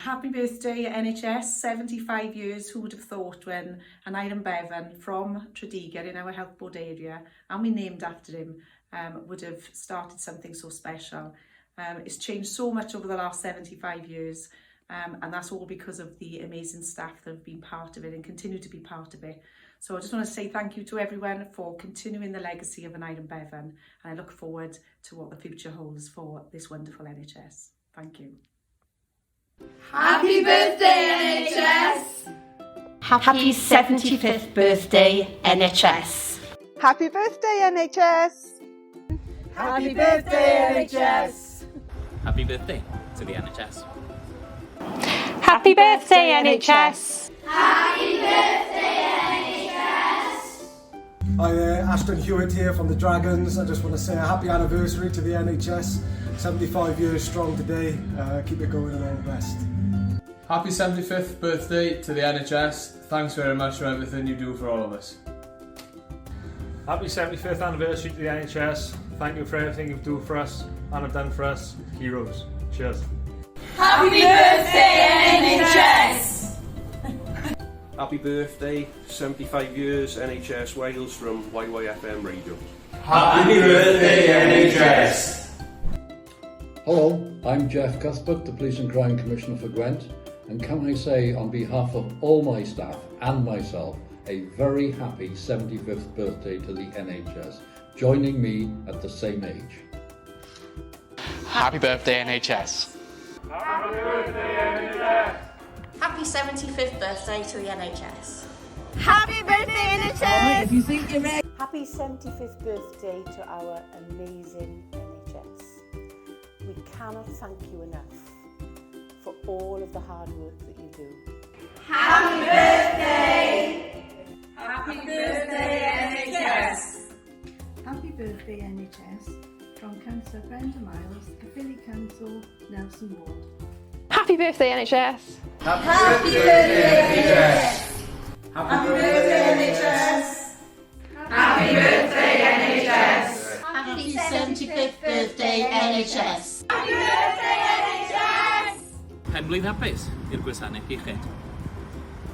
Happy birthday NHS, 75 years, who would have thought when an Iron Bevan from Tredegar in our health board area, and we named after him, would have started something so special. It's changed so much over the last 75 years, and that's all because of the amazing staff that have been part of it and continue to be part of it. So I just want to say thank you to everyone for continuing the legacy of an Iron Bevan, and I look forward to what the future holds for this wonderful NHS. Thank you. Happy birthday NHS! Happy 75th birthday NHS! Happy birthday NHS! Happy birthday NHS! Happy birthday to the NHS. Happy birthday NHS! Happy birthday NHS! Hi there, Ashton Hewitt here from the Dragons. I just want to say a happy anniversary to the NHS. 75 years strong today. Keep it going and all the best. Happy 75th birthday to the NHS. Thanks very much for everything you do for all of us. Happy 75th anniversary to the NHS. Thank you for everything you do for us and have done for us. Heroes. Cheers. Happy birthday NHS! Happy birthday, 75 years NHS Wales from YYFM Radio. Happy birthday NHS! Hello, I'm Jeff Cuthbert, the Police and Crime Commissioner for Gwent, and can I say on behalf of all my staff and myself, a very happy 75th birthday to the NHS, joining me at the same age. Happy birthday NHS! Happy birthday NHS! Happy 75th birthday to the NHS! Happy birthday NHS! If you think you're ready. Happy 75th birthday to our amazing NHS. We cannot thank you enough for all of the hard work that you do. Happy birthday! Happy birthday NHS! Happy birthday NHS from Councillor Brenda Miles, Caerphilly Council, Nelson Ward. Happy birthday NHS! Happy birthday NHS! Happy birthday NHS! Happy birthday NHS! Happy 75th birthday NHS! Happy birthday NHS! Pen-blwydd hapus i'r gwasanaeth iechyd.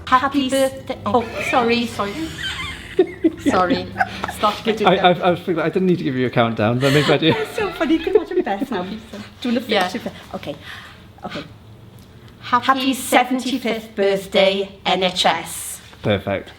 Happy birthday... Oh, sorry. Sorry. Stop getting I didn't need to give you a countdown, but maybe I do. It's so funny, you can watch it best now. Doing a finish. Okay. Happy 75th birthday NHS! Perfect.